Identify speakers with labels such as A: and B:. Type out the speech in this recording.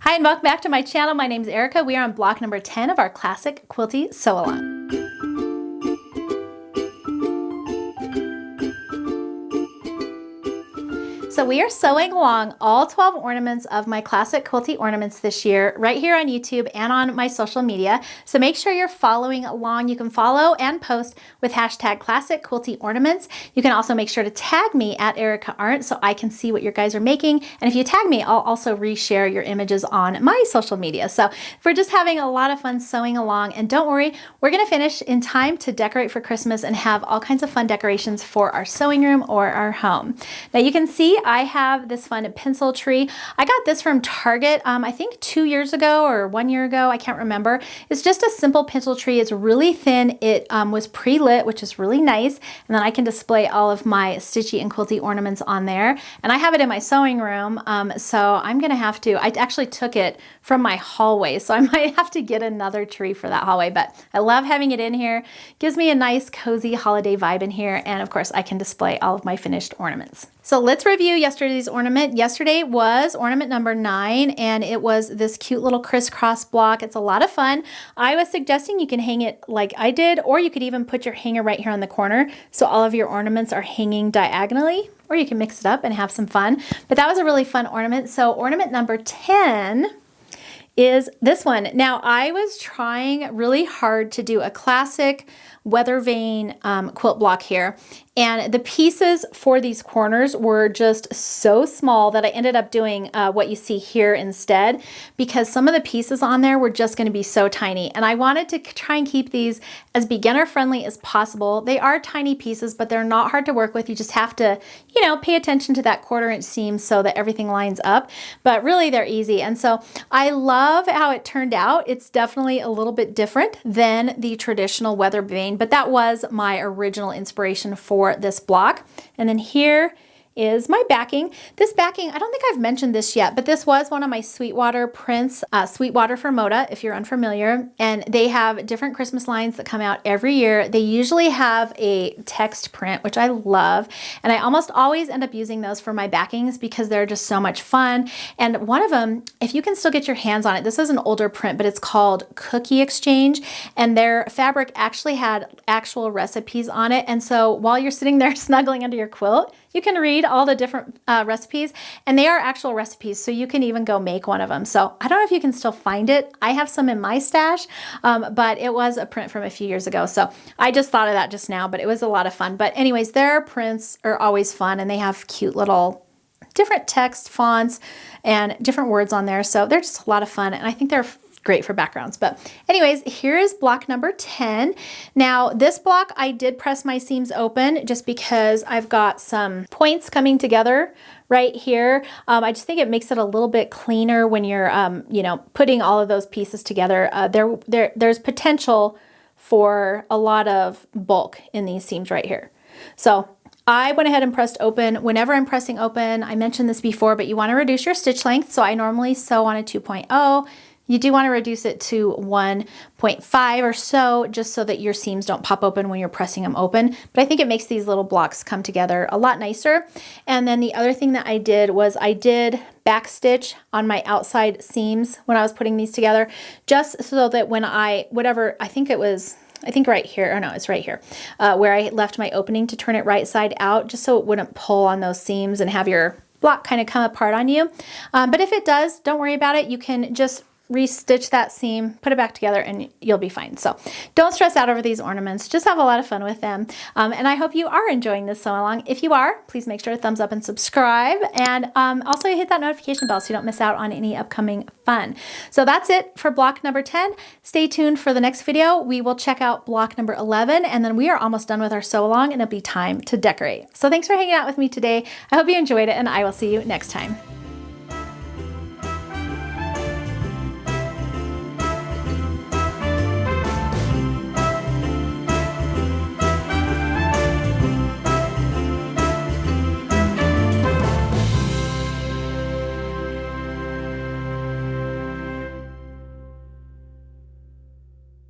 A: Hi and welcome back to my channel. My name is Erica. We are on block number 10 of our classic Quilty sew along. So we are sewing along all 12 ornaments of my classic Quilty ornaments this year, right here on YouTube and on my social media. So make sure you're following along. You can follow and post with hashtag classic Quilty ornaments. You can also make sure to tag me at Erica Arndt so I can see what your guys are making. And if you tag me, I'll also reshare your images on my social media. So we're just having a lot of fun sewing along, and don't worry, we're gonna finish in time to decorate for Christmas and have all kinds of fun decorations for our sewing room or our home. Now you can see I have this fun pencil tree. I got this from Target, I think 2 years ago or 1 year ago, I can't remember. It's just a simple pencil tree. It's really thin. It was pre-lit, which is really nice. And then I can display all of my Stitchy and Quilty ornaments on there. And I have it in my sewing room, so I'm gonna have to, I actually took it from my hallway, so I might have to get another tree for that hallway, but I love having it in here. Gives me a nice cozy holiday vibe in here, and of course I can display all of my finished ornaments. So let's review yesterday's ornament. Yesterday was ornament number 9, and it was this cute little crisscross block. It's a lot of fun. I was suggesting you can hang it like I did, or you could even put your hanger right here on the corner so all of your ornaments are hanging diagonally, or you can mix it up and have some fun. But that was a really fun ornament. So ornament number 10 is this one. Now I was trying really hard to do a classic weather vane quilt block here, and the pieces for these corners were just so small that I ended up doing what you see here instead, because some of the pieces on there were just going to be so tiny, and I wanted to try and keep these as beginner friendly as possible. They are tiny pieces, but they're not hard to work with. You just have to, you know, pay attention to that 1/4 inch seam so that everything lines up, but really they're easy. And so I love how it turned out. It's definitely a little bit different than the traditional weather vane, but that was my original inspiration for this block. And then here is my backing. This backing, I don't think I've mentioned this yet, but this was one of my Sweetwater prints, Sweetwater for Moda, if you're unfamiliar. And they have different Christmas lines that come out every year. They usually have a text print, which I love. And I almost always end up using those for my backings because they're just so much fun. And one of them, if you can still get your hands on it, this is an older print, but it's called Cookie Exchange. And their fabric actually had actual recipes on it. And so while you're sitting there snuggling under your quilt, you can read all the different recipes, and they are actual recipes, so you can even go make one of them. So I don't know if you can still find it. I have some in my stash, but it was a print from a few years ago, so I just thought of that just now, but it was a lot of fun. But anyways, their prints are always fun, and they have cute little different text fonts and different words on there, so they're just a lot of fun, and I think they're great for backgrounds. But anyways, here is block number 10. Now this block, I did press my seams open just because I've got some points coming together right here. I just think it makes it a little bit cleaner when you're, you know, putting all of those pieces together. There's potential for a lot of bulk in these seams right here. So I went ahead and pressed open. Whenever I'm pressing open, I mentioned this before, but you want to reduce your stitch length. So I normally sew on a 2.0. You do want to reduce it to 1.5 or so, just so that your seams don't pop open when you're pressing them open. But I think it makes these little blocks come together a lot nicer. And then the other thing that I did was I did backstitch on my outside seams when I was putting these together, just so that when I think right here, or no, it's right here, where I left my opening to turn it right side out, just so it wouldn't pull on those seams and have your block kind of come apart on you. But if it does, don't worry about it. You can just restitch that seam, put it back together, and you'll be fine. So don't stress out over these ornaments. Just have a lot of fun with them. And I hope you are enjoying this sew along. If you are, please make sure to thumbs up and subscribe. And also hit that notification bell so you don't miss out on any upcoming fun. So that's it for block number 10. Stay tuned for the next video. We will check out block number 11, and then we are almost done with our sew along, and it'll be time to decorate. So thanks for hanging out with me today. I hope you enjoyed it, and I will see you next time.